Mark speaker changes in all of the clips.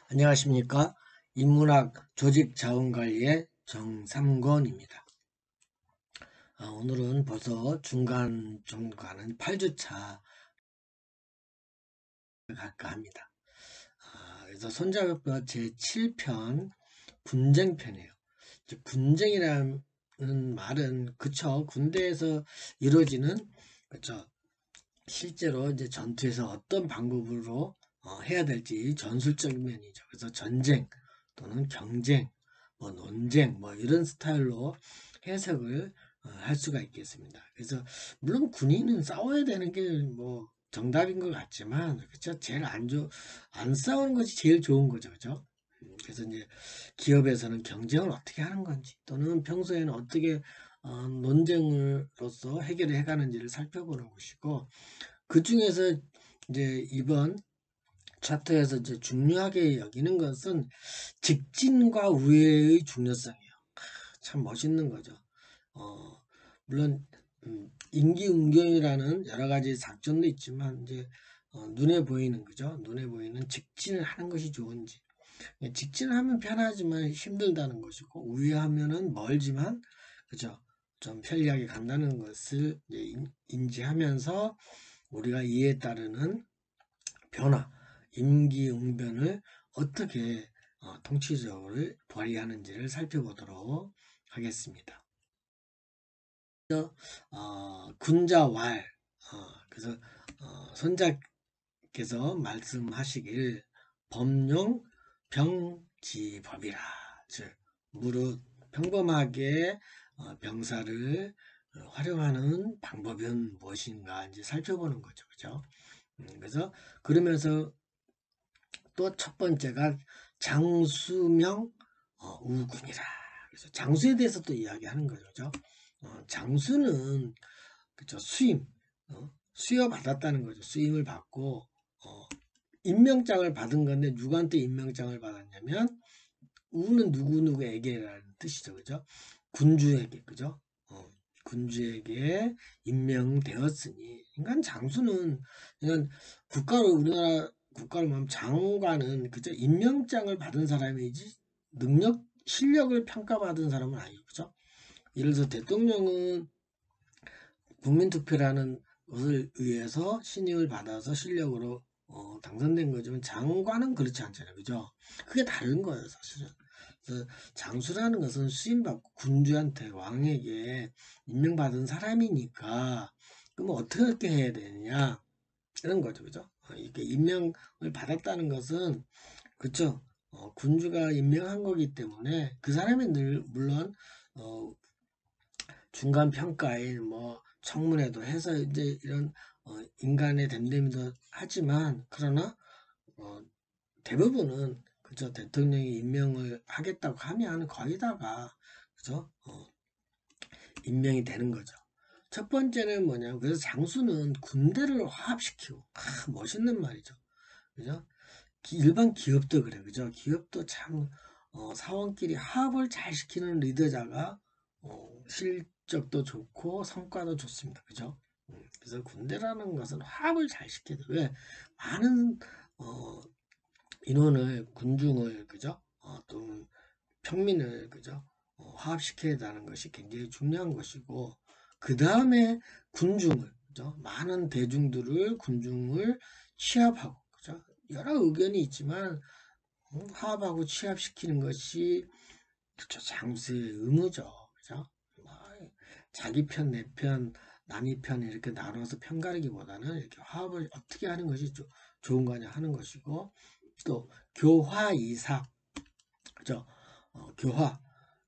Speaker 1: 안녕하십니까. 인문학 조직자원관리의 정삼권입니다. 오늘은 벌써 중간 가는 8주차 갈까 합니다. 그래서 손자병법 제7편 군쟁편이에요. 군쟁이라는 말은 그쵸, 군대에서 이루어지는, 그쵸, 실제로 이제 전투에서 어떤 방법으로 해야 될지 전술적인 면이죠. 그래서 전쟁 또는 경쟁, 뭐 논쟁, 뭐 이런 스타일로 해석을 할 수가 있겠습니다. 그래서 물론 군인은 싸워야 되는 게 뭐 정답인 것 같지만, 그쵸, 제일 안 싸우는 것이 제일 좋은 거죠, 그죠? 그래서 이제 기업에서는 경쟁을 어떻게 하는 건지, 또는 평소에는 어떻게 논쟁으로서 해결을 해가는지를 살펴보는 것이고, 그 중에서 이제 이번 차트에서 이제 중요하게 여기는 것은 직진과 우회의 중요성이에요. 참 멋있는 거죠. 물론 임기응변이라는 여러 가지 작전도 있지만, 이제 눈에 보이는, 그죠? 눈에 보이는 직진을 하는 것이 좋은지, 직진을 하면 편하지만 힘들다는 것이고, 우회하면은 멀지만, 그죠? 좀 편리하게 간다는 것을 이제 인지하면서 우리가 이에 따르는 변화, 임기응변을 어떻게 통치적으로 발휘하는지를 살펴보도록 하겠습니다. 군자왈, 그래서 손자께서 말씀하시길 범용 병지법이라, 즉 무릇 평범하게 병사를 활용하는 방법은 무엇인가 이제 살펴보는 거죠, 그죠? 그래서 그러면서 또 첫 번째가 장수명 우군이라. 그래서 장수에 대해서 또 이야기하는 거죠, 그죠? 장수는, 그죠, 수여 받았다는 거죠. 수임을 받고 임명장을 받은 건데, 누구한테 임명장을 받았냐면 우는 누구누구에게라는 뜻이죠, 그죠? 군주에게, 그죠? 군주에게 임명되었으니, 그러니까 장수는, 그냥 우리나라 국가를 보면 장관은, 그죠, 임명장을 받은 사람이지 실력을 평가받은 사람은 아니고, 그죠? 예를 들어서 대통령은 국민투표라는 것을 의해서 신임을 받아서 실력으로 당선된 거지만, 장관은 그렇지 않잖아요, 그죠? 그게 다른 거예요, 사실은. 그래서 장수라는 것은 수임받고 군주한테, 왕에게 임명받은 사람이니까, 그럼 어떻게 해야 되느냐, 이런 거죠, 그죠? 이렇게 임명을 받았다는 것은, 그쵸, 군주가 임명한 거기 때문에 그 사람이 물론 어, 중간 평가에 뭐 청문회도 해서 이제 이런 인간의 됨됨이도 하지만, 그러나 어, 대부분은, 그죠, 대통령이 임명을 하겠다고 하면 거의 다가, 그죠, 임명이 되는 거죠. 첫 번째는 뭐냐면, 그래서 장수는 군대를 화합시키고, 멋있는 말이죠, 그죠? 일반 기업도 그래, 그죠? 기업도 참 사원끼리 화합을 잘 시키는 리더자가 실적도 좋고 성과도 좋습니다, 그죠? 그래서 군대라는 것은 화합을 잘 시켜야 돼. 왜? 많은 인원을, 군중을, 그죠? 또 평민을, 그죠? 화합시켜야 하는 것이 굉장히 중요한 것이고, 그 다음에 군중을, 그죠? 많은 군중을 취합하고, 그죠? 여러 의견이 있지만 화합하고 취합시키는 것이, 그쵸, 장수의 의무죠, 그죠? 뭐, 자기 편, 내 편, 남이 편 이렇게 나눠서 편가르기보다는 이렇게 화합을 어떻게 하는 것이 좋은 거냐 하는 것이고, 또 교화이사, 그죠?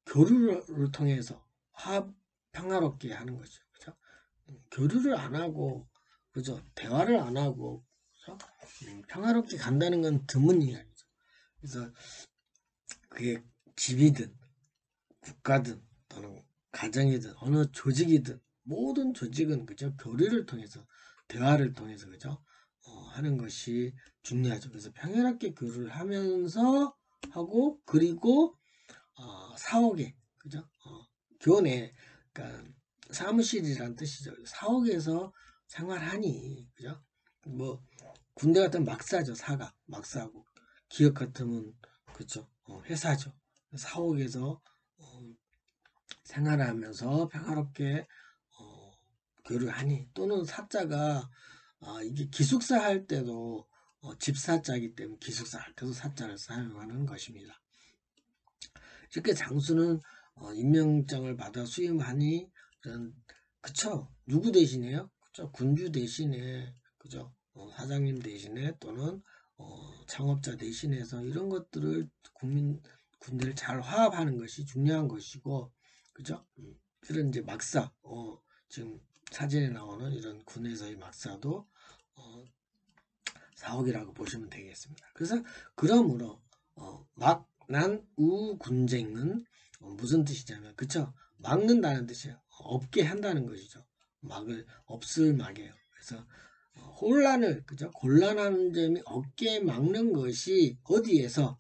Speaker 1: 교류를 통해서 평화롭게 하는 거죠, 그죠? 교류를 안 하고, 그죠, 대화를 안 하고, 그죠? 평화롭게 간다는 건 드문 이야기죠. 그래서 그게 집이든 국가든 또는 가정이든 어느 조직이든, 모든 조직은, 그죠, 교류를 통해서, 대화를 통해서, 그죠, 하는 것이 중요하죠. 그래서 평화롭게 교류를 하면서 하고, 그리고 사옥에, 그죠, 교내, 그러니까 사무실이란 뜻이죠. 사옥에서 생활하니, 그죠, 뭐 군대 같은 막사죠, 막사고. 기업 같으면 그죠, 회사죠. 사옥에서 생활하면서 평화롭게 교류하니, 또는 사자가 이게 기숙사 할 때도 집사자이기 때문에 기숙사 할 때도 사자를 사용하는 것입니다. 이렇게 장수는 임명장을 받아 수임하니, 그쵸, 누구 대신에요? 그쵸, 군주 대신에, 그죠, 사장님 대신에, 또는 창업자 대신해서 이런 것들을 군대를 잘 화합하는 것이 중요한 것이고, 그죠? 이런 이제 막사, 지금 사진에 나오는 이런 군에서의 막사도 사옥이라고 보시면 되겠습니다. 그래서 그러므로 막난 군쟁은 무슨 뜻이냐면, 그쵸? 막는다는 뜻이에요. 없게 한다는 것이죠. 막을 없을 막이에요. 그래서 혼란을, 그죠? 곤란한 점이 없게 막는 것이 어디에서,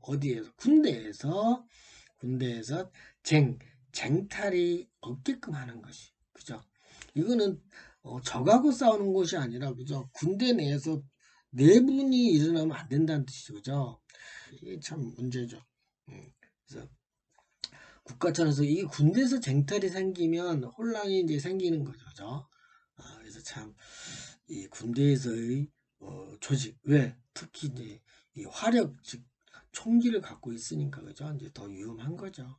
Speaker 1: 어디에서, 군대에서 쟁탈이 없게끔 하는 것이, 그죠? 이거는 적하고 싸우는 것이 아니라, 그죠? 군대 내에서 내분이 일어나면 안 된다는 뜻이죠, 그죠? 이게 참 문제죠. 그래서 국가천에서 이 군대에서 쟁탈이 생기면 혼란이 이제 생기는 거죠, 그죠? 그래서 참 이 군대에서의 조직, 왜 특히 이제 이 화력, 즉 총기를 갖고 있으니까, 그죠? 이제 더 위험한 거죠.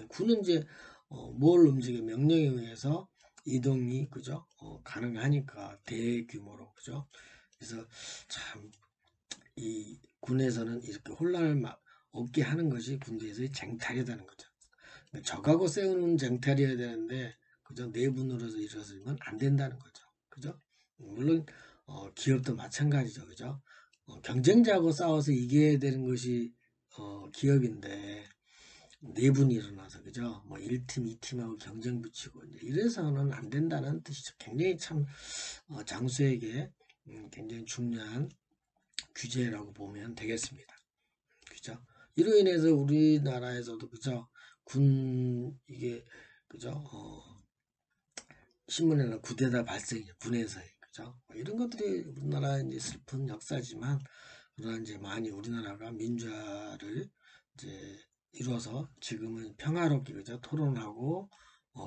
Speaker 1: 군은 이제 뭘 움직여, 명령에 의해서 이동이, 그죠? 가능하니까 대규모로, 그죠? 그래서 참 이 군에서는 이렇게 혼란을 없게 하는 것이 군대에서의 쟁탈이라는 거죠. 적하고 세우는 쟁탈이어야 되는데, 그죠? 내분으로서 이루어지면 안 된다는 거죠. 그죠? 물론 기업도 마찬가지죠. 그죠? 경쟁자하고 싸워서 이겨야 되는 것이 기업인데, 내분이 일어나서, 그죠? 뭐 1팀, 2팀하고 경쟁 붙이고 이래서는 안 된다는 뜻이죠. 굉장히 참 장수에게 굉장히 중요한 규제라고 보면 되겠습니다. 그죠? 이로 인해서 우리나라에서도, 그죠? 이게, 그죠? 신문에는 구대다 발생이 군에서의, 그죠? 이런 것들이 우리나라의 이제 슬픈 역사지만, 그러나 이제 많이 우리나라가 민주화를 이제 이루어서 지금은 평화롭게, 그죠? 토론하고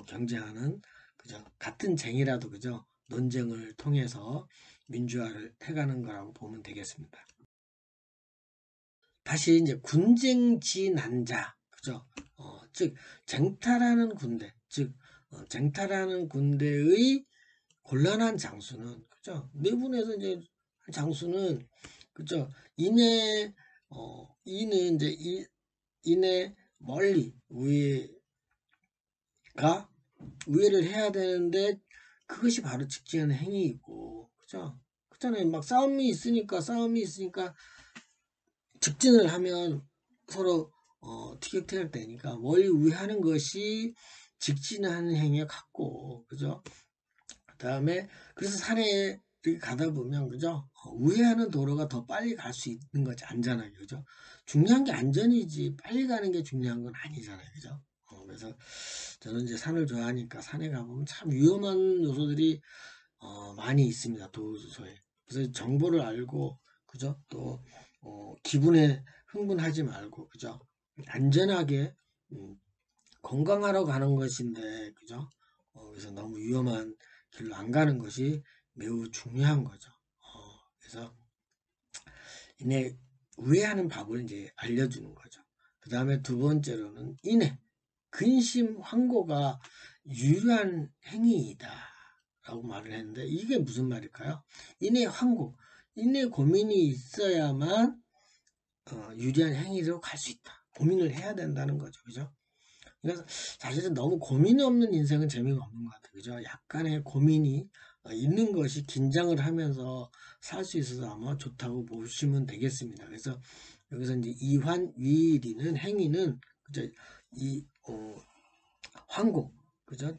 Speaker 1: 경쟁하는, 그죠? 같은 쟁이라도, 그죠? 논쟁을 통해서 민주화를 해가는 거라고 보면 되겠습니다. 다시 이제 군쟁지난자, 그죠? 즉 쟁탈하는 군대, 즉 쟁탈하는 군대의 곤란한 장수는, 그죠? 내분에서 이제 장수는, 그죠? 이내 이제 이내 멀리 우회를 해야 되는데, 그것이 바로 직진하는 행위이고, 그죠? 그렇잖아요. 막 싸움이 있으니까 직진을 하면 서로 티격태격 되니까 멀리 우회하는 것이 직진하는 행위에 같고, 그죠? 그 다음에 그래서 산에 이렇게 가다 보면, 그죠? 우회하는 도로가 더 빨리 갈 수 있는 거지, 안전하게, 그죠? 중요한 게 안전이지 빨리 가는 게 중요한 건 아니잖아요, 그죠? 그래서 저는 이제 산을 좋아하니까 산에 가보면 참 위험한 요소들이 많이 있습니다, 도서에. 그래서 정보를 알고, 그죠? 또 기분에 흥분하지 말고, 그죠? 안전하게 건강하러 가는 것인데, 그죠? 그래서 너무 위험한 길로 안 가는 것이 매우 중요한 거죠. 그래서 이내 우회하는 법을 이제 알려주는 거죠. 그 다음에 두 번째로는 근심 환고가 유리한 행위이다 라고 말을 했는데, 이게 무슨 말일까요? 환고, 고민이 있어야만 유리한 행위로 갈 수 있다. 고민을 해야 된다는 거죠. 그죠? 그래서 사실은 너무 고민이 없는 인생은 재미가 없는 것 같아요. 그죠? 약간의 고민이 있는 것이 긴장을 하면서 살 수 있어서 아마 좋다고 보시면 되겠습니다. 그래서 여기서 이제 이환위리는 행위는, 그죠? 환고, 그죠?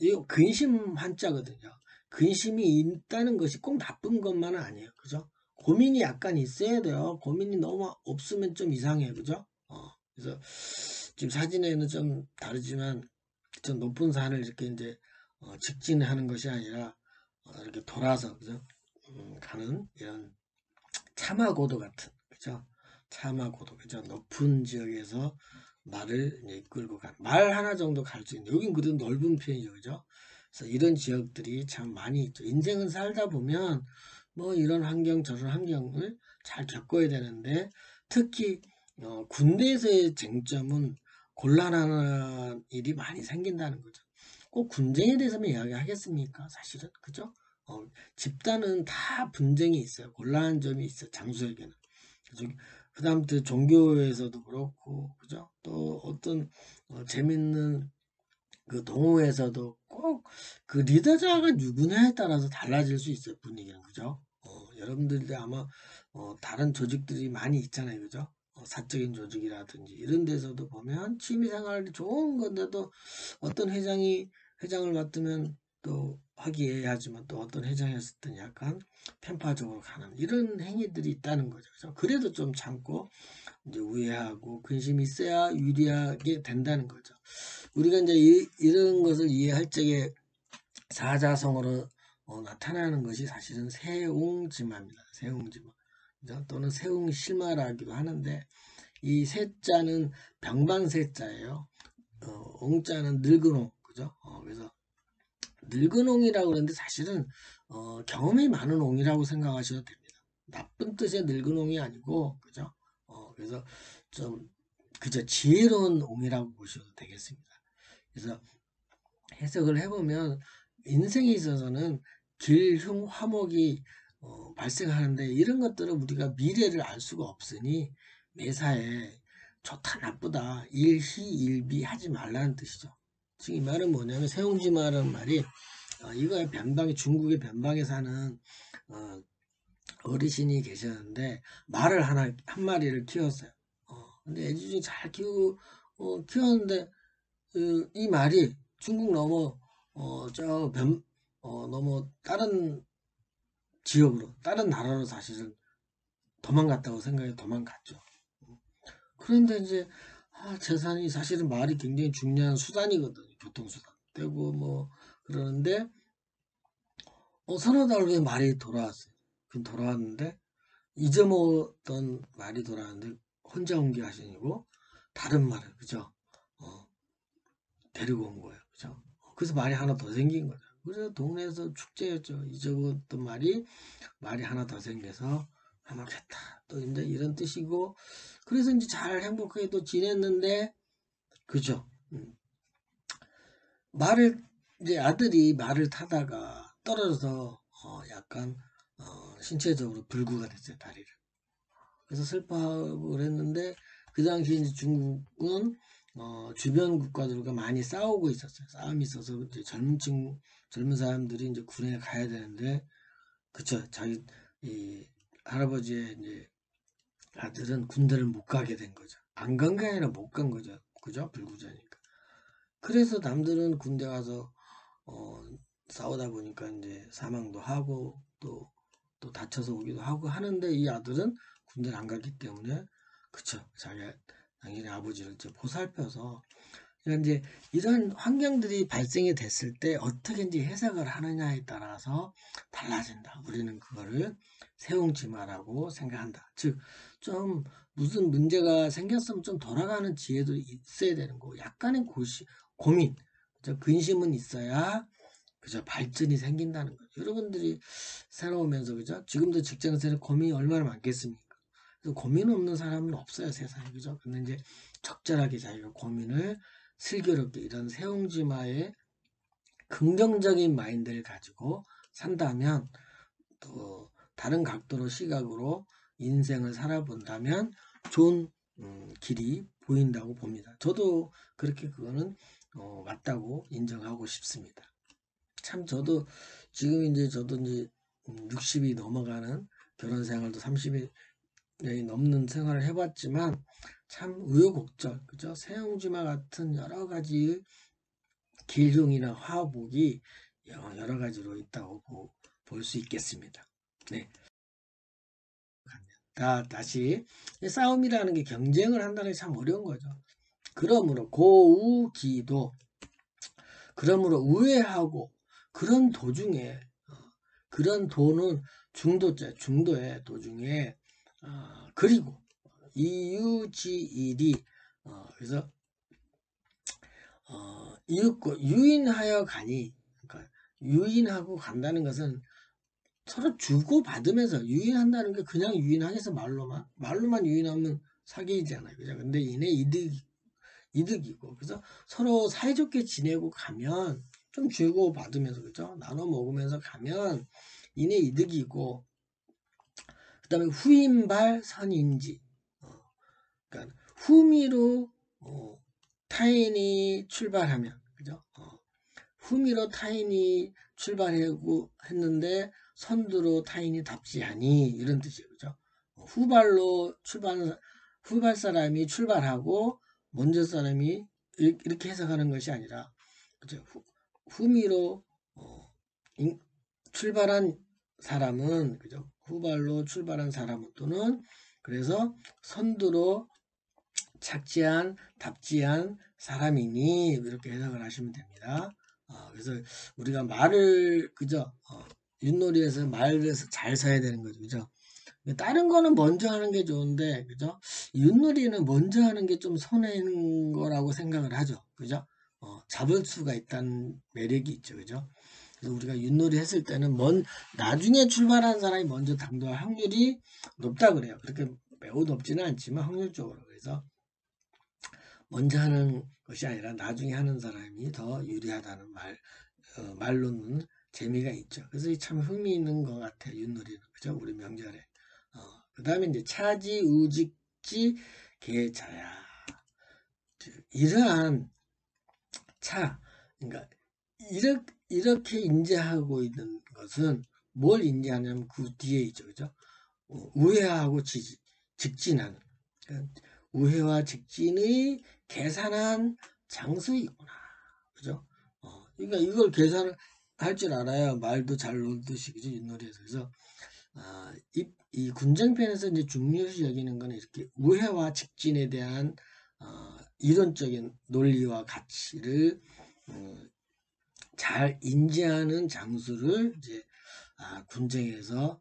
Speaker 1: 이거 근심 한자거든요. 근심이 있다는 것이 꼭 나쁜 것만은 아니에요. 그죠? 고민이 약간 있어야 돼요. 고민이 너무 없으면 좀 이상해요. 그죠? 그래서 지금 사진에는 좀 다르지만, 좀 높은 산을 이렇게 이제 직진하는 것이 아니라 이렇게 돌아서, 그죠? 가는 이런 차마고도 같은, 그죠? 차마 고도, 그죠? 높은 지역에서 말을 이제 끌고 말 하나 정도 갈 수 있는, 여긴 그래도 넓은 편이죠, 그죠? 그래서 이런 지역들이 참 많이 있죠. 인생은 살다 보면 뭐 이런 환경 저런 환경을 잘 겪어야 되는데, 특히 군대에서의 쟁점은 곤란한 일이 많이 생긴다는 거죠. 꼭 군쟁에 대해서만 이야기하겠습니까? 사실은, 그죠? 집단은 다 분쟁이 있어요. 곤란한 점이 있어요. 장수에게는. 그 다음 또 종교에서도 그렇고, 그죠? 또 어떤 재밌는 그 동호회에서도 꼭 그 리더자가 누구냐에 따라서 달라질 수 있어요. 분위기는, 그죠? 여러분들도 아마 다른 조직들이 많이 있잖아요, 그죠? 사적인 조직이라든지 이런 데서도 보면 취미생활이 좋은 건데도 어떤 회장을 맡으면 또 화기애애하지만 또 어떤 회장이 했을 때는 약간 편파적으로 가는 이런 행위들이 있다는 거죠. 그죠? 그래도 좀 참고 이제 우애하고 근심이 있어야 유리하게 된다는 거죠. 우리가 이제 이런 것을 이해할 적에 사자성어로 나타나는 것이 사실은 세옹지마입니다. 세옹지마. 그죠? 또는 세옹실마라기도 하는데, 이 세자는 병방세자예요. 옹자는 늙은옹, 그죠? 그래서 늙은옹이라고 그러는데 사실은 경험이 많은 옹이라고 생각하셔도 됩니다. 나쁜 뜻의 늙은옹이 아니고, 그죠? 그래서 좀 그저 지혜로운 옹이라고 보셔도 되겠습니다. 그래서 해석을 해보면 인생에 있어서는 길흉 화목이 발생하는데, 이런 것들은 우리가 미래를 알 수가 없으니 매사에 좋다 나쁘다 일희일비 하지 말라는 뜻이죠. 지금 이 말은 뭐냐면, 세옹지마라는 말이 이거의 변방에, 중국의 변방에 사는 어르신이 계셨는데 말을 한 마리를 키웠어요. 근데 애지중지 잘 키웠는데 이 말이 중국 넘어 넘어 다른 지역으로, 다른 나라로 사실은 도망갔다고 생각해 도망갔죠. 그런데 이제 재산이, 사실은 말이 굉장히 중요한 수단이거든요. 교통수단 되고 뭐 그러는데 서너 달 후에 말이 돌아왔어요. 그 돌아왔는데 잊어먹었던 말이 돌아왔는데 혼자 온 게 아니고 다른 말을, 그죠? 어, 데리고 온 거예요. 그죠? 그래서 말이 하나 더 생긴 거죠. 그래서 동네에서 축제였죠. 잊어먹었던 말이 하나 더 생겨서 화목했다. 또 이제 이런 뜻이고, 그래서 이제 잘 행복하게 또 지냈는데, 그죠? 이제 아들이 말을 타다가 떨어져서 약간 신체적으로 불구가 됐어요, 다리를. 그래서 슬퍼하고 그랬는데, 그 당시 이제 중국은 주변 국가들과 많이 싸우고 있었어요. 싸움이 있어서 이제 젊은 사람들이 이제 군에 가야 되는데, 그쵸, 자기 이 할아버지의 이제 아들은 군대를 못 가게 된 거죠. 안 간 게 아니라 못 간 거죠. 그죠? 불구자니까. 그래서 남들은 군대 가서 어, 싸우다 보니까 이제 사망도 하고 또 다쳐서 오기도 하고 하는데, 이 아들은 군대를 안 갔기 때문에, 그쵸, 당연히 아버지를 이제 보살펴서, 그러니까 이제 이런 환경들이 발생이 됐을 때 어떻게 이제 해석을 하느냐에 따라서 달라진다. 우리는 그거를 세옹지마라고 생각한다. 즉, 좀 무슨 문제가 생겼으면 좀 돌아가는 지혜도 있어야 되는 거. 약간의 고민, 근심은 있어야 그죠, 발전이 생긴다는 거죠. 여러분들이 살아오면서, 그죠, 지금도 직장생활 고민이 얼마나 많겠습니까? 그래서 고민 없는 사람은 없어요, 세상에. 그죠? 근데 이제 적절하게 자기가 고민을 슬기롭게, 이런 세옹지마의 긍정적인 마인드를 가지고 산다면, 또 다른 각도로, 시각으로 인생을 살아본다면 좋은 길이 보인다고 봅니다. 저도 그렇게 그거는 맞다고 인정하고 싶습니다. 참 저도 지금 이제 저도 이제 60이 넘어가는, 결혼 생활도 30이 넘는 생활을 해봤지만 참 우여곡절, 그죠? 세옹지마 같은 여러 가지 길흉이나 화복이 여러 가지로 있다고 볼 수 있겠습니다. 네. 다시 싸움이라는 게, 경쟁을 한다는 게 참 어려운 거죠. 그러므로 고우기도, 그러므로 우애하고, 그런 도중에 그런 도는 중도에 도중에 그리고 이유지일이 그래서 이윽고 유인하여 가니, 그러니까 유인하고 간다는 것은 서로 주고 받으면서 유인한다는 게 그냥 유인하겠어. 말로만 유인하면 사기이잖아요. 그죠? 근데 이내 이득이고, 그래서 서로 사이좋게 지내고 가면 좀 주고 받으면서, 그죠? 나눠 먹으면서 가면 이내 이득이고, 그 다음에 후임발 선인지, 그러니까 후미로 타인이 출발하면, 그죠? 후미로 타인이 출발하고 했는데 선두로 타인이 답지하니, 이런 뜻이에요. 그죠? 후발 사람이 출발하고 먼저 사람이 이렇게 해석하는 것이 아니라, 그죠? 후미로 출발한 사람은, 그죠? 후발로 출발한 사람은, 또는 그래서 선두로 착지한 답지한 사람이니, 이렇게 해석을 하시면 됩니다. 그래서 우리가 말을, 그죠? 윷놀이에서 말을 잘 써야 되는 거죠. 그죠? 다른 거는 먼저 하는 게 좋은데, 그죠? 윷놀이는 먼저 하는 게 좀 손해인 거라고 생각을 하죠. 그죠? 잡을 수가 있다는 매력이 있죠. 그죠? 그래서 우리가 윷놀이 했을 때는 나중에 출발한 사람이 먼저 당도할 확률이 높다 그래요. 그렇게 매우 높지는 않지만 확률적으로. 그래서 먼저 하는 것이 아니라 나중에 하는 사람이 더 유리하다는 말로는 재미가 있죠. 그래서 참 흥미있는 것 같아요. 윷놀이는. 그죠? 우리 명절에. 그 다음에 이제 차지, 우직지, 계자야. 이러한 그러니까 이렇게 인지하고 있는 것은 뭘 인지하냐면 그 뒤에 있죠. 그죠? 우회하고 직진하는. 그러니까 우회와 직진의 계산한 장수이구나. 그죠? 그러니까 이걸 계산을 할 줄 알아야 말도 잘 놀듯이, 그죠? 윷놀이에서. 그래서, 이 군정편에서 이제 중요시 여기는 거는 이렇게 우회와 직진에 대한, 이론적인 논리와 가치를, 잘 인지하는 장수를 이제, 군정에서,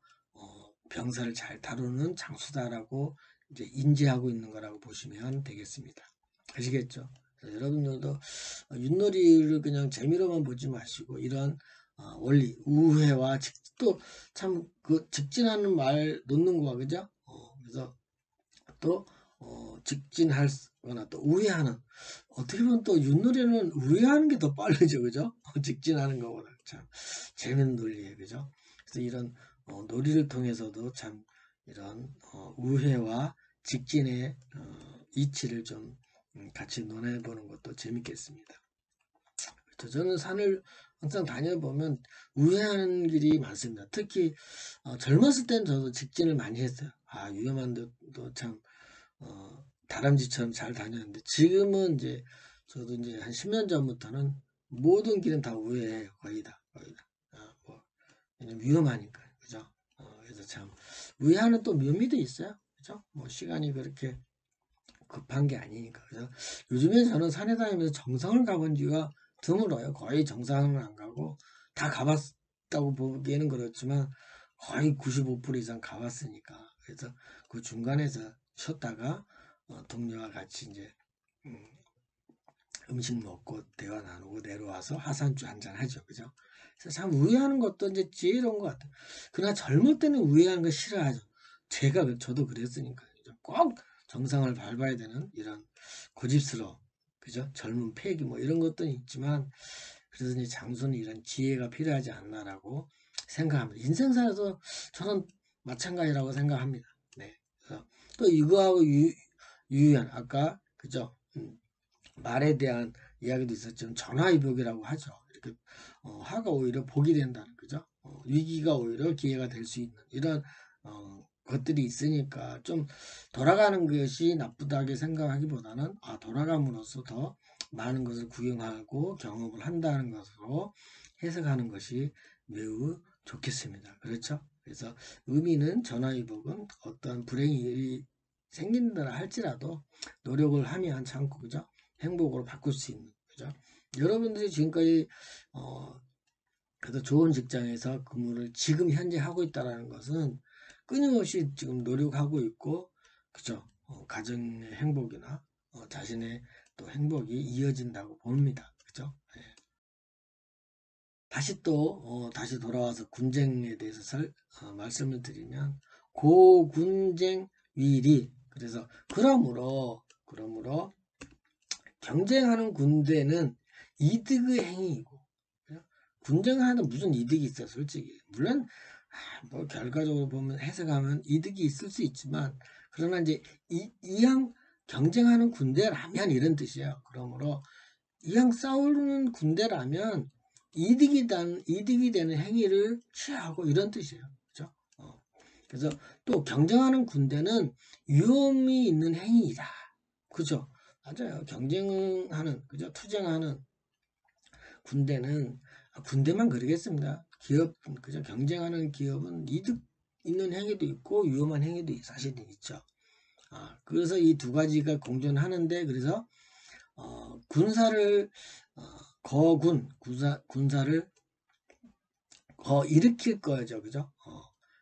Speaker 1: 병사를 잘 다루는 장수다라고 이제 인지하고 있는 거라고 보시면 되겠습니다. 아시겠죠? 여러분들도 윷놀이를 그냥 재미로만 보지 마시고 이런 원리, 우회와 또 참 그 직진하는 말 놓는 거야, 그죠? 그래서 또 직진하거나 또 우회하는, 어떻게 보면 또 윷놀이는 우회하는 게 더 빠르죠, 그죠? 직진하는 것보다. 참 재밌는 논리예요, 그죠? 그래서 이런 놀이를 통해서도 참 이런 우회와 직진의 이치를 좀 같이 논해보는 것도 재밌겠습니다. 그렇죠. 저는 산을 항상 다녀보면 우회하는 길이 많습니다. 특히 젊었을 때는 저도 직진을 많이 했어요. 위험한데도 참 다람쥐처럼 잘 다녔는데, 지금은 이제 저도 이제 한 10년 전부터는 모든 길은 다 우회해요. 거의 다. 왜냐면 위험하니까. 그죠? 그래서 참 우회하는 또 묘미도 있어요. 그죠? 뭐 시간이 그렇게 급한 게 아니니까. 그래서 요즘에 저는 산에 다니면서 정상을 가본 지가 드물어요. 거의 정상을 안 가고, 다 가봤다고 보기에는 그렇지만 거의 95% 이상 가봤으니까. 그래서 그 중간에서 쉬었다가 동료와 같이 이제 음식 먹고 대화 나누고 내려와서 하산주 한잔 하죠. 그죠? 그래서 참 우회하는 것도 이제 지혜로운 것 같아요. 그러나 젊을 때는 우회하는 거 싫어하죠. 저도 그랬으니까. 꼭 정상을 밟아야 되는 이런 고집스러움, 그죠? 젊은 패기 뭐 이런 것도 있지만, 그래서 이제 장수는 이런 지혜가 필요하지 않나라고 생각합니다. 인생사에서 저는 마찬가지라고 생각합니다. 네. 그래서 또 이거하고 유의한, 아까 그죠? 말에 대한 이야기도 있었지만 전화위복이라고 하죠. 이렇게 화가 오히려 복이 된다는, 그죠? 위기가 오히려 기회가 될 수 있는 이런 것들이 있으니까, 좀 돌아가는 것이 나쁘다게 생각하기보다는 돌아감으로써 더 많은 것을 구경하고 경험을 한다는 것으로 해석하는 것이 매우 좋겠습니다. 그렇죠? 그래서 의미는, 전화위복은 어떤 불행이 생긴다 할지라도 노력을 하면 참고, 그죠? 행복으로 바꿀 수 있는, 그죠? 여러분들이 지금까지 그래도 좋은 직장에서 근무를 지금 현재 하고 있다는 것은 끊임없이 지금 노력하고 있고, 그죠? 가정의 행복이나 자신의 또 행복이 이어진다고 봅니다. 그죠? 예. 다시 돌아와서 군쟁에 대해서 말씀을 드리면, 고군쟁 위리. 그래서, 그러므로, 경쟁하는 군대는 이득의 행위이고, 군쟁하는 무슨 이득이 있어요, 솔직히. 물론, 뭐, 결과적으로 보면, 해석하면 이득이 있을 수 있지만, 그러나 이제, 이왕 경쟁하는 군대라면 이런 뜻이에요. 그러므로, 이왕 싸우는 군대라면, 이득이 되는 행위를 취하고 이런 뜻이에요. 그죠? 그래서 또 경쟁하는 군대는 위험이 있는 행위이다. 그죠? 맞아요. 그죠? 투쟁하는 군대는, 군대만 그러겠습니다. 그죠? 경쟁하는 기업은 이득 있는 행위도 있고 위험한 행위도 사실은 있죠. 그래서 이 두 가지가 공존하는데, 그래서 군사를 군사를 일으킬 거죠, 그죠?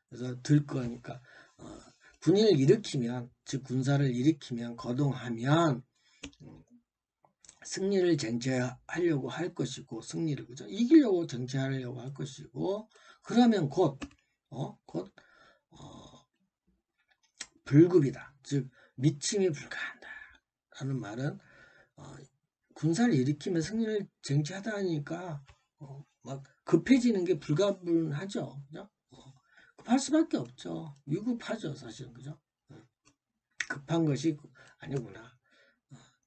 Speaker 1: 그래서 들 거니까 군인을 일으키면, 즉 군사를 일으키면, 거동하면 승리를 쟁취하려고 할 것이고, 승리를, 그죠? 이기려고 쟁취하려고 할 것이고, 그러면 곧 불급이다. 즉 미침이 불가한다. 라는 말은 군사를 일으키면 승리를 쟁취하다 하니까 막 급해지는 게 불가분하죠. 그죠? 급할 수밖에 없죠. 위급하죠, 사실은. 그죠? 급한 것이 아니구나.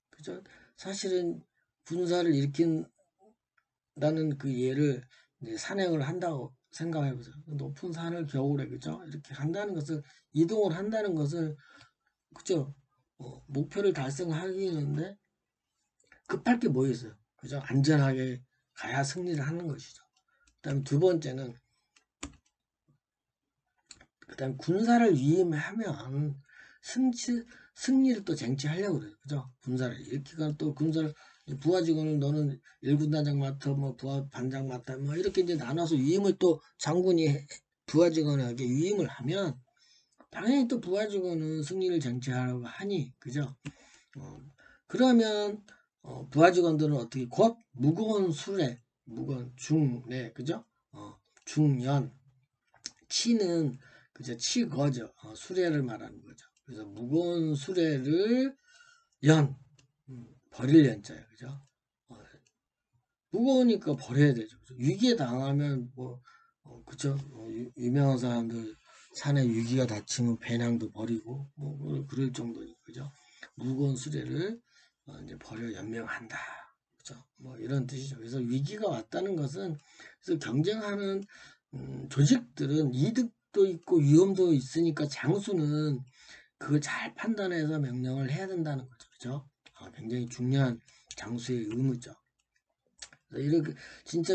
Speaker 1: 그죠? 사실은 군사를 일으킨다는 그 예를 산행을 한다고 생각해 보세요. 높은 산을 겨울에, 그죠? 이렇게 한다는 것을, 이동을 한다는 것을, 그죠? 목표를 달성하기는데 급할 게 뭐 있어요? 그죠? 안전하게 가야 승리를 하는 것이죠. 그다음 두 번째는, 그다음 군사를 위임하면 승리를 또 쟁취하려고 그래요. 그죠? 군사를 일으키거나, 또 군사를, 부하 직원을 너는 1군단장 맡아, 뭐 부하 반장 맡아, 뭐 이렇게 이제 나눠서 위임을, 또 장군이 부하 직원에게 위임을 하면 당연히 또 부하 직원은 승리를 쟁취하려고 하니, 그죠? 그러면 부하 직원들은 어떻게, 곧 무거운 수레, 무거운 중래, 그죠? 중연, 치는, 그죠? 치거죠. 수레를 말하는 거죠. 그래서 무거운 수레를 버릴 연자예요. 그죠? 무거우니까 버려야 되죠. 그죠? 위기에 당하면 뭐, 그죠? 유명한 사람들 산에 위기가 닥치면 배낭도 버리고, 뭐, 그럴 정도니, 그죠? 무거운 수레를 이제 버려 연명한다. 그죠? 뭐, 이런 뜻이죠. 그래서 위기가 왔다는 것은, 그래서 경쟁하는 조직들은 이득도 있고 위험도 있으니까, 장수는 그걸 잘 판단해서 명령을 해야 된다는 거죠. 그죠? 굉장히 중요한 장수의 의무죠. 이렇게 진짜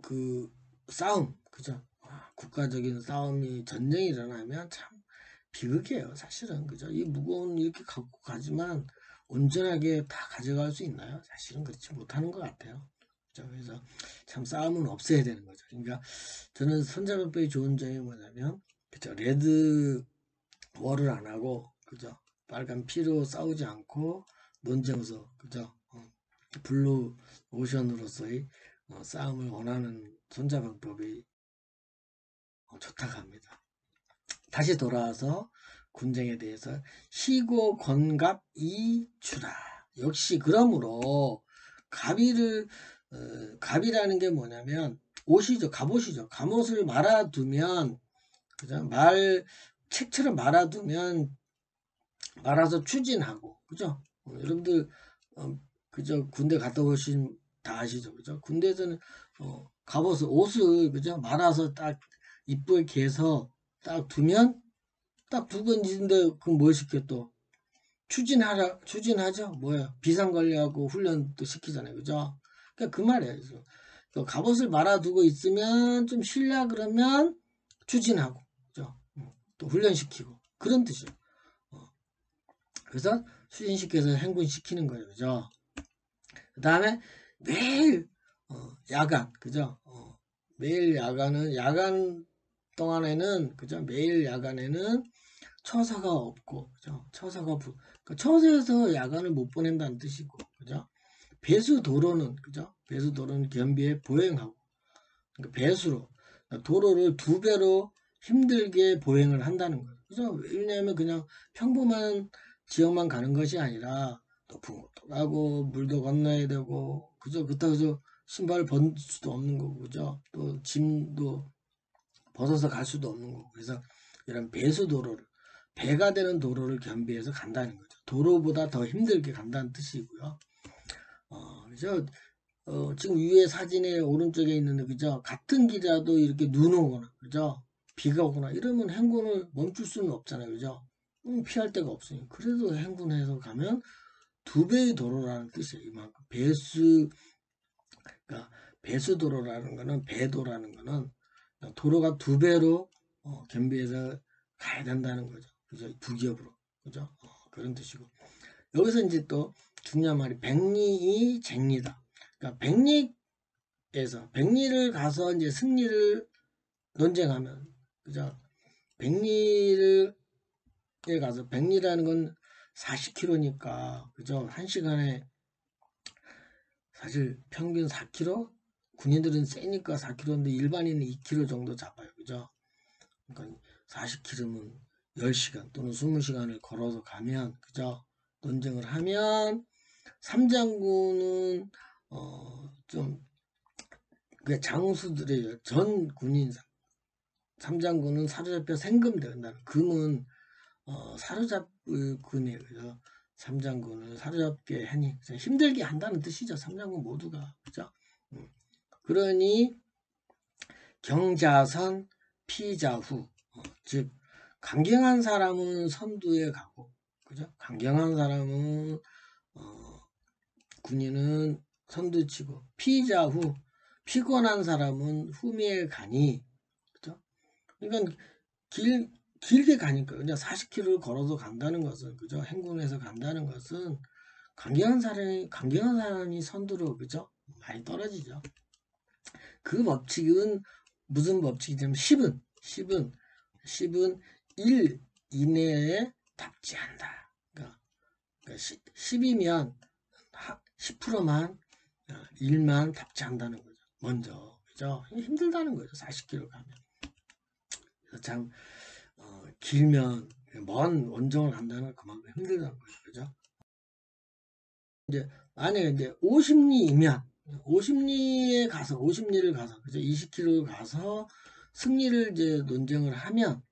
Speaker 1: 그 싸움, 그죠? 국가적인 싸움이, 전쟁이 일어나면 참 비극이에요, 사실은. 그죠? 이 무거운 이렇게 갖고 가지만 온전하게 다 가져갈 수 있나요? 사실은 그렇지 못하는 것 같아요. 그죠? 그래서 참 싸움은 없애야 되는 거죠. 그러니까 저는 손자병법이 좋은 점이 뭐냐면, 그죠? 레드 월을 안 하고, 그죠? 빨간 피로 싸우지 않고 논쟁에서, 그죠? 블루 오션으로서의 싸움을 원하는 손자병법이 좋다고 합니다. 다시 돌아와서 군쟁에 대해서, 희고 건갑 이추라. 역시 그러므로 갑이라는 게 뭐냐면 옷이죠. 갑옷이죠. 갑옷을 말아두면, 그죠? 책처럼 말아서 추진하고, 그죠? 여러분들 그죠? 군대 갔다 오신 다 아시죠? 그죠? 군대에서는 갑옷을, 옷을, 그죠? 말아서 딱 이쁘게 개서 딱 두면, 딱 두고 있는데, 그럼 뭘 시켜 또? 추진하죠? 뭐야? 비상관리하고 훈련도 시키잖아요. 그죠? 그러니까 그 말이에요. 그래서 갑옷을 말아두고 있으면 좀 쉬려 그러면 추진하고, 그죠? 또 훈련시키고. 그런 뜻이에요. 그래서 추진시켜서 행군시키는 거예요. 그죠? 그 다음에 매일 야간, 그죠? 매일 야간 동안에는, 그죠? 매일 야간에는 처사가 없고, 그죠? 그러니까 처소에서 야간을 못 보낸다는 뜻이고, 그죠? 배수도로는, 그죠? 배수도로는 겸비에 보행하고, 그러니까 배수로, 그러니까 도로를 2배로 힘들게 보행을 한다는 거예요. 그죠? 왜냐하면 그냥 평범한 지역만 가는 것이 아니라 높은 곳도 가고, 물도 건너야 되고, 그죠? 그렇다고 해서 신발을 벗을 수도 없는 거고, 그죠? 또 짐도 벗어서 갈 수도 없는 거고. 그래서 이런 배수도로를, 배가 되는 도로를 겸비해서 간다는 거죠. 도로보다 더 힘들게 간다는 뜻이고요. 그죠? 지금 위에 사진의 오른쪽에 있는, 그죠? 같은 길이라도 이렇게 눈 오거나, 그죠? 비가 오거나 이러면 행군을 멈출 수는 없잖아요. 그죠? 피할 데가 없으니. 그래도 행군해서 가면 2배의 도로라는 뜻이에요. 이만큼. 그러니까 배수도로라는 거는, 배도라는 거는 도로가 2배로 겸비해서 가야 된다는 거죠. 그죠? 부기업으로. 그죠? 그런 뜻이고. 여기서 이제 또 중요한 말이 백리이 쟁리다. 그러니까 백리를 가서 이제 승리를 논쟁하면, 그죠? 백리를 가서, 백리라는 건 40km니까, 그죠? 1시간에 사실 평균 4km? 군인들은 세니까 4km인데 일반인은 2km 정도 잡아요. 그죠? 그러니까 40km면 10시간 또는 20시간을 걸어서 가면, 그죠? 논쟁을 하면, 삼장군은 좀 그 장수들의 전 군인, 삼장군은 사로잡혀 생금된다는, 금은 사로잡을 군이에요. 그래서 삼장군을 사로잡게 하니 힘들게 한다는 뜻이죠. 삼장군 모두가. 그죠? 그러니 경자선 피자후, 즉 강경한 사람은 선두에 가고, 그죠? 강경한 사람은 군인은 선두치고, 피자후, 피곤한 사람은 후미에 가니, 그죠? 그러니까 길게 가니까, 그냥 40km를 걸어서 간다는 것은, 그죠? 행군해서 간다는 것은 강경한 사람이 선두로, 그죠? 많이 떨어지죠. 그 법칙은 무슨 법칙이냐면 10은 1 이내에 답지한다. 그러니까 10이면 10%만 1만 답지한다는 거죠. 먼저. 그죠? 힘들다는 거죠. 40km 가면. 그래서 참 길면, 먼 원정을 간다는 건 그만큼 힘들다는 거죠. 그죠? 이제 만약에 이제 50리이면 50리를 가서, 그죠? 20km 가서 승리를 이제 논쟁을 하면,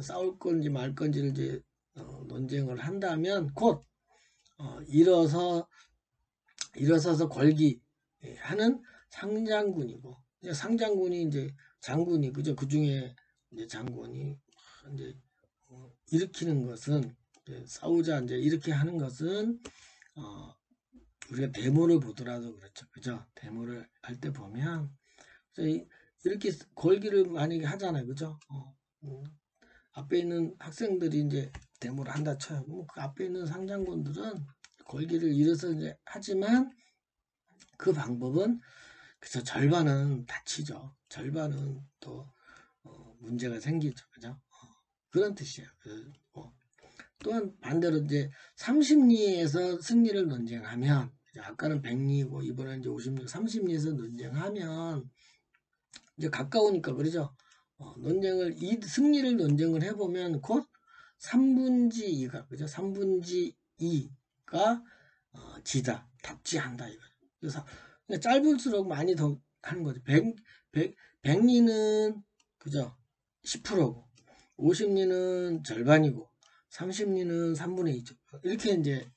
Speaker 1: 싸울 건지 말 건지를 이제 논쟁을 한다면 곧 일어서서 걸기 하는 상장군이고, 상장군이 이제 장군이, 그죠? 그 중에 이제 장군이 이제 일으키는 것은, 싸우자 이제 이렇게 하는 것은 우리가 데모를 보더라도 그렇죠. 그죠? 데모를 할 때 보면 이렇게 걸기를 만약에 하잖아요. 그죠? 앞에 있는 학생들이 이제 데모를 한다 쳐요. 그 앞에 있는 상장군들은 걸기를 일어서 이제 하지만 그 방법은, 그죠? 절반은 다치죠. 절반은 또 문제가 생기죠. 그죠? 그런 뜻이에요. 또한 반대로 이제 30리에서 승리를 논쟁하면, 아까는 100리고 이번엔 이제 50리, 30리에서 논쟁하면 이제 가까우니까, 그러죠. 승리를 논쟁을 해보면 곧 3분지 2가, 그죠? 3분지 2가 지다, 답지한다 이거죠. 그래서 짧을수록 많이 더 하는 거죠. 100리는 그죠? 10%고 50리는 절반이고 30리는 3분의 2죠. 이렇게 이제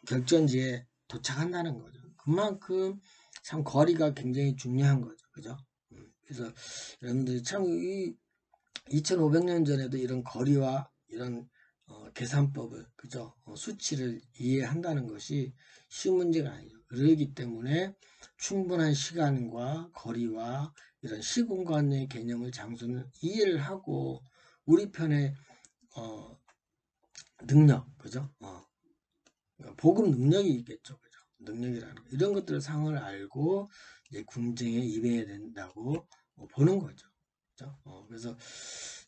Speaker 1: 결전지에 도착한다는 거죠. 그만큼 참 거리가 굉장히 중요한 거죠. 그죠? 그래서 여러분들이 참 2500년 전에도 이런 거리와 이런 계산법을, 그죠? 수치를 이해한다는 것이 쉬운 문제가 아니죠. 그러기 때문에 충분한 시간과 거리와 이런 시공간의 개념을, 장소는 이해를 하고 우리 편의 능력, 그죠? 그러니까 보급 능력이 있겠죠. 그죠? 능력이라는 거. 이런 것들을 상을 알고 이제 군쟁에 임해야 된다고 보는 거죠. 그죠? 그래서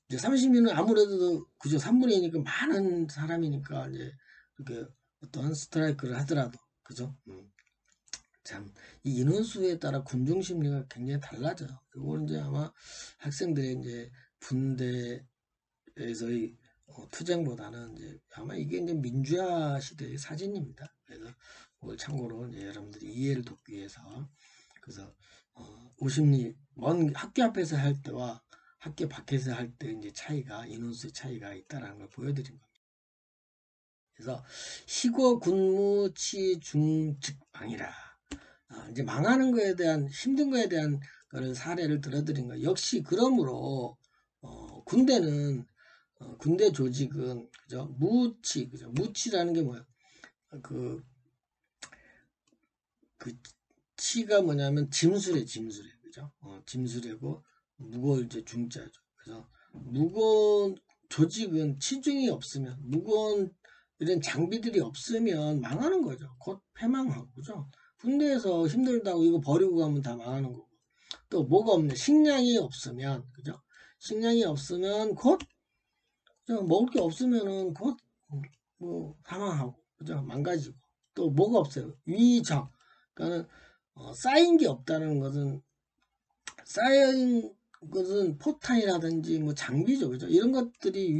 Speaker 1: 이제 30인은 아무래도 그저 3분의 2니까 많은 사람이니까 이제 이렇게 어떤 스트라이크를 하더라도 그죠? 참, 이 인원수에 따라 군중 심리가 굉장히 달라져요. 이거는 이제 아마 학생들의 이제 군대에서의 투쟁보다는 이제 아마 이게 이제 민주화 시대의 사진입니다. 그래서 그걸 참고로 이제 여러분들이 이해를 돕기 위해서 그래서 50리 먼 학교 앞에서 할 때와 학교 밖에서 할 때 이제 차이가 인원수의 차이가 있다라는 걸 보여드린 겁니다. 그래서 희고 군무 치중직방이라 이제 망하는 거에 대한 힘든 거에 대한 그런 사례를 들어드린 거. 역시 그러므로 군대는 군대 조직은 그죠 무치 그죠 무치라는 게 뭐야 그 치가 뭐냐면 짐수레 그죠 짐수레고 무거울 이제 중자죠. 그래서 무거운 조직은 치중이 없으면 무거운 이런 장비들이 없으면 망하는 거죠. 곧 패망하고 그죠. 군대에서 힘들다고 이거 버리고 가면 다 망하는 거고 또 뭐가 없냐 식량이 없으면 그죠 식량이 없으면 곧 먹을 게 없으면은 곧 뭐 사망하고 그죠 망가지고 또 뭐가 없어요 위적 그러니까 쌓인 게 없다는 것은 쌓인 것은 포탄이라든지 뭐 장비죠 그죠 이런 것들이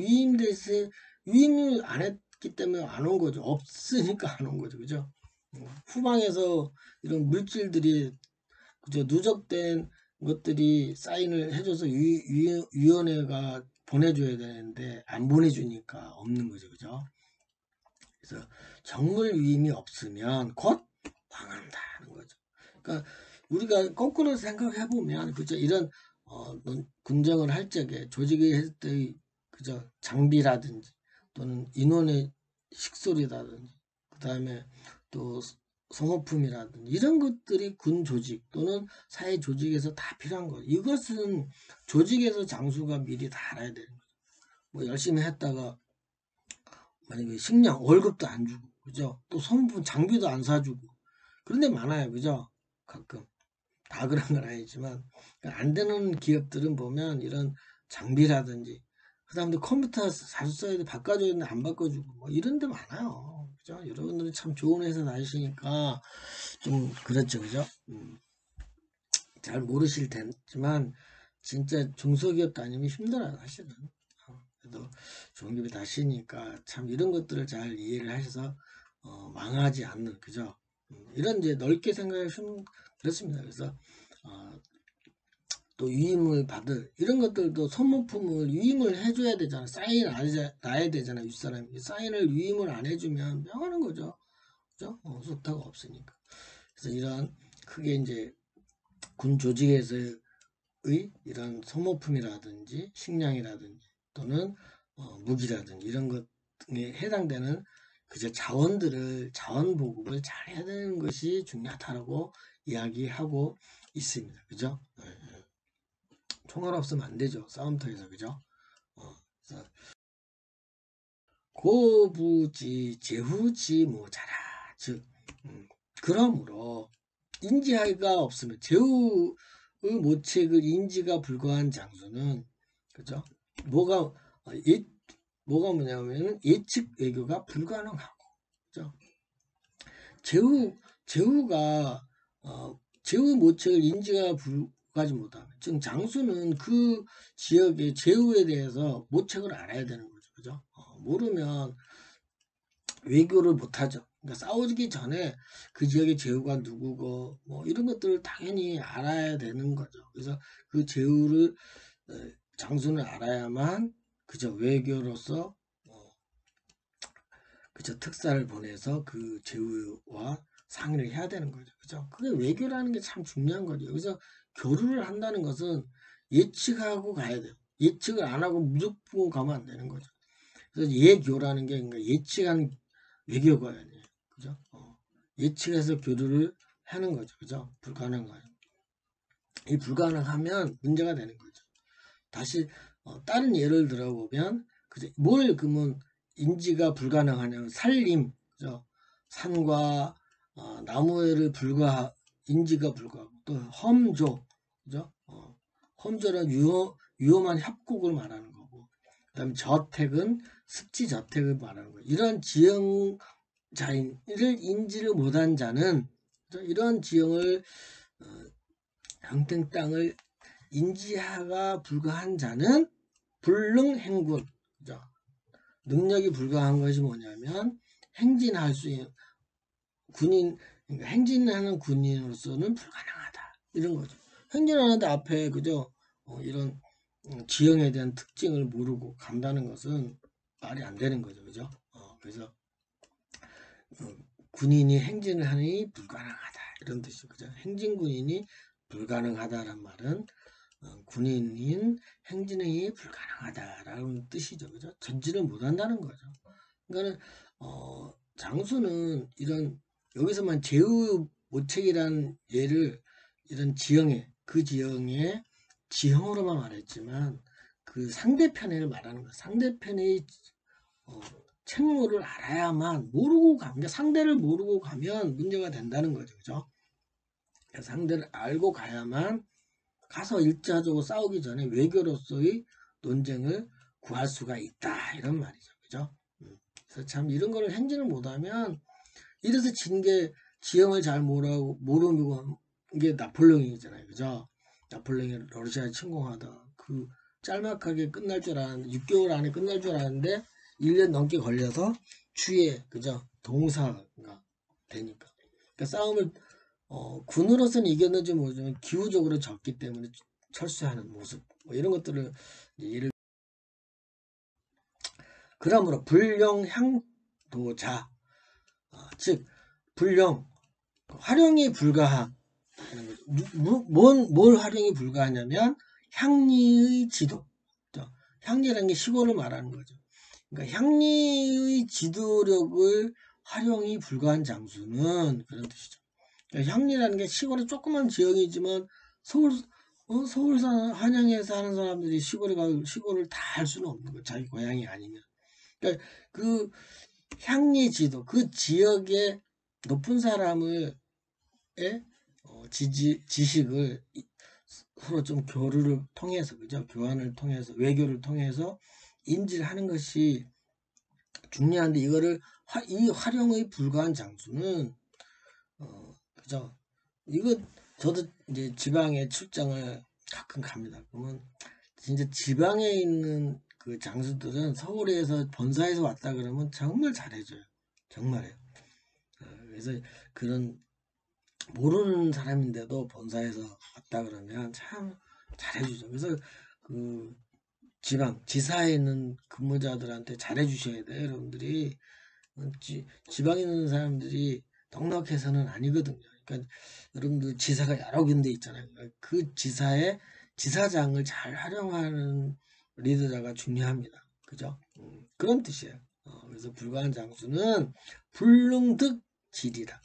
Speaker 1: 위임을 안 했기 때문에 안 온 거죠 없으니까 안 온 거죠 그죠 후방에서 이런 물질들이 그죠 누적된 것들이 사인을 해줘서 위원회가 보내줘야 되는데 안 보내주니까 없는 거죠 그죠 그래서 정물 위임이 없으면 곧 망한다는 거죠 그러니까 우리가 거꾸로 생각해 보면 그죠 이런 군정을 할 적에 조직을 했을 때의 그죠 장비라든지 또는 인원의 식솔이라든지 그 다음에 또 소모품이라든지 이런 것들이 군 조직 또는 사회 조직에서 다 필요한 거예요. 이것은 조직에서 장수가 미리 다 알아야 되는 거죠. 뭐 열심히 했다가 만약에 식량 월급도 안 주고 그죠? 또 소모품 장비도 안 사주고 그런 데 많아요. 그죠? 가끔 다 그런 건 아니지만 안 되는 기업들은 보면 이런 장비라든지 그 다음에 컴퓨터 자주 써야 돼 바꿔줘야 되는데 안 바꿔주고 뭐 이런 데 많아요. 그죠? 여러분들은 참 좋은 회사 다니시니까 좀 그렇죠. 그죠? 잘 모르실 테지만 진짜 중소기업 다니면 힘들어요. 사실은. 그래도 좋은 기업에 다시니까 참 이런 것들을 잘 이해를 하셔서 망하지 않는 그죠? 이런 이제 넓게 생각해 주시면 그렇습니다. 그래서 또 위임을 받을 이런 것들도 소모품을 위임을 해줘야 되잖아. 사인 안 놔야 되잖아. 윗사람이 사인을 위임을 안 해주면 명하는 거죠. 그죠? 소타가 없으니까. 그래서 이런 크게 이제 군 조직에서의 이런 소모품이라든지 식량이라든지 또는 무기라든지 이런 것에 해당되는 그저 자원 보급을 잘 해야 되는 것이 중요하다고 이야기하고 있습니다. 그죠? 총알 없으면 안 되죠. 싸움터에서 그죠? 그래서 고부지 제후지 모자라 즉 그러므로 인지하기가 없으면 제후의 모책을 인지가 불가한 장수는 그죠? 뭐가 뭐냐면 예측 외교가 불가능하고 그죠? 제후가 제후 모책을 인지가 불가하지 못하면 즉 장수는 그 지역의 제후에 대해서 모책을 알아야 되는 거죠. 그죠? 모르면 외교를 못하죠. 그러니까 싸우기 전에 그 지역의 제후가 누구고 뭐 이런 것들을 당연히 알아야 되는 거죠. 그래서 그 제후를 장수는 알아야만 그저 외교로서 그저 특사를 보내서 그 제후와 상의를 해야 되는 거죠. 그죠? 그게 외교라는 게 참 중요한 거죠. 그래서 교류를 한다는 것은 예측하고 가야 돼요. 예측을 안 하고 무조건 가면 안 되는 거죠. 그래서 예교라는 게 그러니까 예측한 외교가 아니에요. 그죠? 예측해서 교류를 하는 거죠. 그죠? 불가능해요. 이 불가능하면 문제가 되는 거죠. 다시 다른 예를 들어보면 그죠? 뭘 그러면 인지가 불가능하냐면 산림, 그죠? 산과 나무를 인지가 불가하고 또 험조, 그죠? 험조는 위험한 협곡을 말하는 거고 그다음에 저택은 습지 저택을 말하는 거예요. 이런 지형자인을 인지를 못한 자는 이런 지형을 형택 땅을 인지하가 불가한 자는 불능행군. 그죠? 능력이 불가한 것이 뭐냐면 행진할 수 있는 군인, 그러니까 행진하는 군인으로서는 불가능하다. 이런 거죠. 행진하는데 앞에 그죠? 이런 지형에 대한 특징을 모르고 간다는 것은 말이 안 되는 거죠. 그죠? 그래서 군인이 행진을 하니 불가능하다. 이런 뜻이죠. 그죠? 행진군인이 불가능하다란 말은 군인인 행진이 불가능하다라는 뜻이죠. 그죠? 전진을 못한다는 거죠. 그러니까는 장수는 이런 여기서만 제후모책이라는 예를 이런 지형에 그 지형의 지형으로만 말했지만 그 상대편을 말하는 거예요. 상대편의 책무를 알아야만 모르고 가면 상대를 모르고 가면 문제가 된다는 거죠. 그죠? 상대를 알고 가야만 가서 1차적으로 싸우기 전에 외교로서의 논쟁을 구할 수가 있다. 이런 말이죠. 그죠? 그래서 참 이런 거를 행진을 못하면 이래서 진 게 지형을 잘 모르고 이게 나폴레옹이잖아요. 그죠? 나폴레옹이 러시아에 침공하다 그 짤막하게 끝날 줄 알았는데 6개월 안에 끝날 줄 알았는데 1년 넘게 걸려서 추에 그죠? 동사가 되니까 그러니까 싸움을 군으로서는 이겼는지 모르지만 기후적으로 졌기 때문에 철수하는 모습 뭐 이런 것들을 예를 그러므로 불령향도자 즉 불령 활용이 불가한 뭘 활용이 불가하냐면 향리의 지도 향리라는 게 시골을 말하는 거죠. 그러니까 향리의 지도력을 활용이 불가한 장수는 그런 뜻이죠. 그러니까 향리라는 게 시골의 조그만 지역이지만 서울 한양에 사는 사람들이 시골을 다 할 수는 없는 거예요. 자기 고향이 아니면. 그러니까 그 향리 지도 그 지역의 높은 사람을 지식을 서로 좀 교류를 통해서 그죠? 교환을 통해서 외교를 통해서 인지를 하는 것이 중요한데 이거를 이 활용의 불가한 장수는 그죠? 이거 저도 이제 지방에 출장을 가끔 갑니다. 그러면 진짜 지방에 있는 그 장수들은 서울에서 본사에서 왔다 그러면 정말 잘해줘요. 정말요. 그래서 그런 모르는 사람인데도 본사에서 왔다 그러면 참 잘해주죠. 그래서 그 지사에 있는 근무자들한테 잘해주셔야 돼요. 여러분들이 지방에 있는 사람들이 넉넉해서는 아니거든요. 그러니까 여러분들 지사가 여러 군데 있잖아요. 그 지사장을 잘 활용하는 리더자가 중요합니다. 그죠? 그런 뜻이에요. 그래서 불가한 장수는 불능득질이다.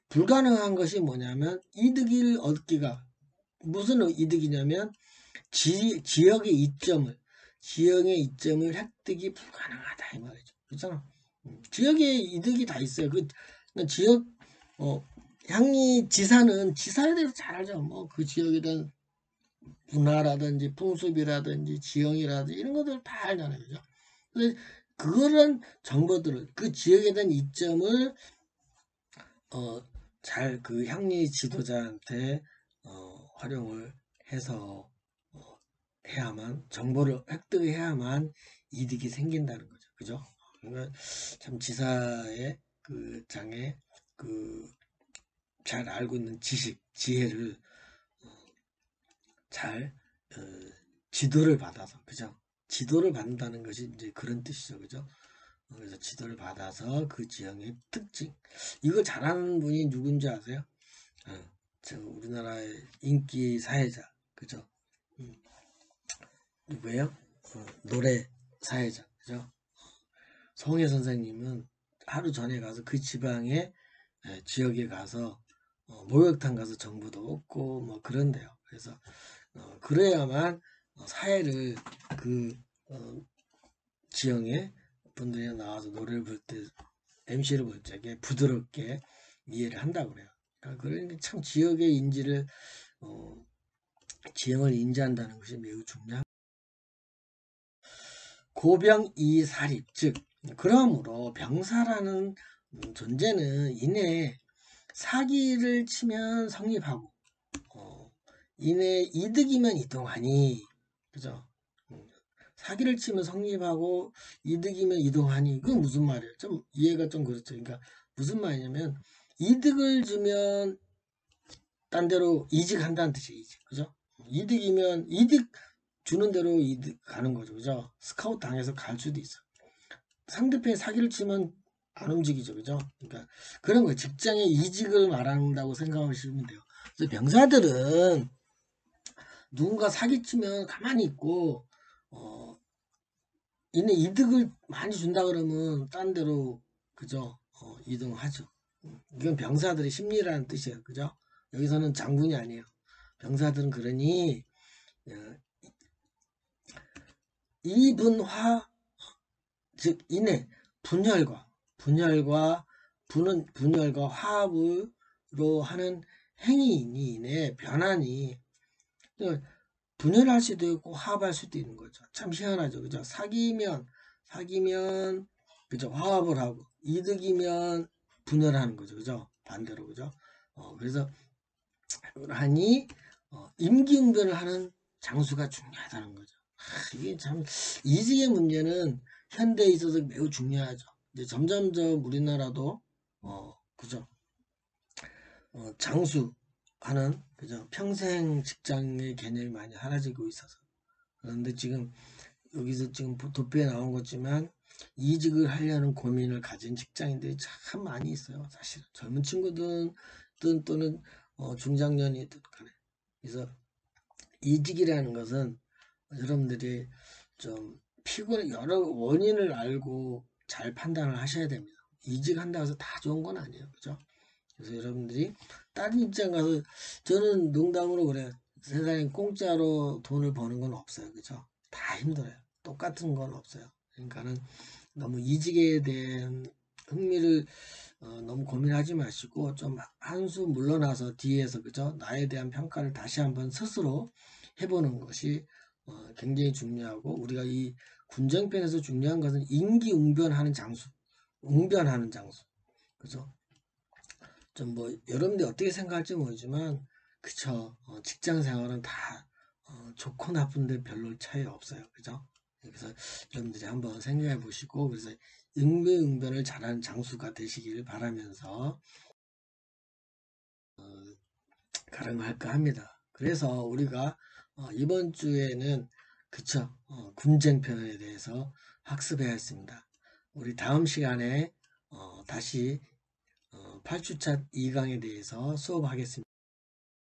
Speaker 1: 불가능한 것이 뭐냐면 이득을 얻기가 무슨 이득이냐면 지역의 이점을 획득이 불가능하다 이 말이죠. 그렇잖아. 지역에 이득이 다 있어요. 지역 향리 지사는 지사에 대해서 잘 알죠. 뭐 그 지역에 대한 문화라든지 풍습이라든지 지형이라든지 이런 것들 다 알잖아요. 그죠? 그런 정보들을 그 지역에 대한 이점을 잘 그 향리 지도자한테 활용을 해서 해야만 정보를 획득해야만 이득이 생긴다는 거죠. 그죠? 그러니까 참 지사의 그 장에 그 잘 알고 있는 지혜를 잘 지도를 받아서 그죠? 지도를 받는다는 것이 이제 그런 뜻이죠. 그죠? 그래서 지도를 받아서 그 지형의 특징 이걸 잘하는 분이 누군지 아세요? 우리나라의 인기 사회자 그죠? 누구예요? 노래 사회자 그죠? 송혜 선생님은 하루 전에 가서 그 지방의 지역에 가서 목욕탕 가서 정보도 얻고 뭐 그런데요. 그래서 그래야만 사회를 그 지형의 분들이 나와서 노래를 부를 때 MC를 볼 적에 부드럽게 이해를 한다고 그래요. 그러니까 참 지역의 인지를 지형을 인지한다는 것이 매우 중요합니다. 고병이사립, 즉 그러므로 병사라는 존재는 이내 사기를 치면 성립하고 이내 이득이면 이동하니, 그죠? 사기를 치면 성립하고 이득이면 이동하니, 그건 무슨 말이에요? 좀 이해가 좀 그렇죠. 그러니까 무슨 말이냐면 이득을 주면 딴 데로 이직한다는 뜻이에요. 이직, 그죠? 이득이면 이득 주는 대로 이득 가는 거죠, 그죠? 스카우트 당해서 갈 수도 있어. 상대편이 사기를 치면 안 움직이죠, 그죠? 그러니까 그런 거예요. 직장의 이직을 말한다고 생각하시면 돼요. 그래서 병사들은 누군가 사기치면 가만히 있고 이내 이득을 많이 준다 그러면 딴 데로, 그죠? 이동하죠. 이건 병사들의 심리라는 뜻이에요, 그죠? 여기서는 장군이 아니에요. 병사들은 그러니 이분화, 즉 이내 분열과 분열과 화합으로 하는 행위이니 이내 변하니, 분열할 수도 있고 화합할 수도 있는 거죠. 참 희한하죠, 그죠? 사기면 그죠? 화합을 하고, 이득이면 분열하는 거죠, 그죠? 반대로, 그죠? 그래서 하니 임기응변을 하는 장수가 중요하다는 거죠. 이게 참 이직의 문제는 현대에 있어서 매우 중요하죠. 이제 점점점 우리나라도 그죠? 장수하는, 그죠? 평생 직장의 개념이 많이 사라지고 있어서. 그런데 지금 여기서 지금 도표에 나온 거지만 이직을 하려는 고민을 가진 직장인들이 참 많이 있어요. 사실 젊은 친구든 또는 중장년이든 간에. 그래서 이직이라는 것은 여러분들이 좀 여러 원인을 알고 잘 판단을 하셔야 됩니다. 이직한다고 해서 다 좋은 건 아니에요, 그죠? 그래서 여러분들이 다른 입장 가서, 저는 농담으로 그래요. 세상에 공짜로 돈을 버는 건 없어요, 그죠? 다 힘들어요. 똑같은 건 없어요. 그러니까는 너무 이직에 대한 흥미를 너무 고민하지 마시고 좀 한수 물러나서 뒤에서, 그죠? 나에 대한 평가를 다시 한번 스스로 해보는 것이 굉장히 중요하고, 우리가 이 군정편에서 중요한 것은 임기응변하는 장수, 응변하는 장수, 그죠? 좀 뭐 여러분들이 어떻게 생각할지 모르지만, 그쵸? 직장 생활은 다 좋고 나쁜데 별로 차이 없어요, 그죠? 그래서 여러분들이 한번 생각해 보시고, 그래서 응변을 잘하는 장수가 되시길 바라면서 가름할까 합니다. 그래서 우리가 이번 주에는, 그쵸? 군쟁편에 대해서 학습해야 했습니다. 우리 다음 시간에 다시 8주차 2강에 대해서 수업하겠습니다.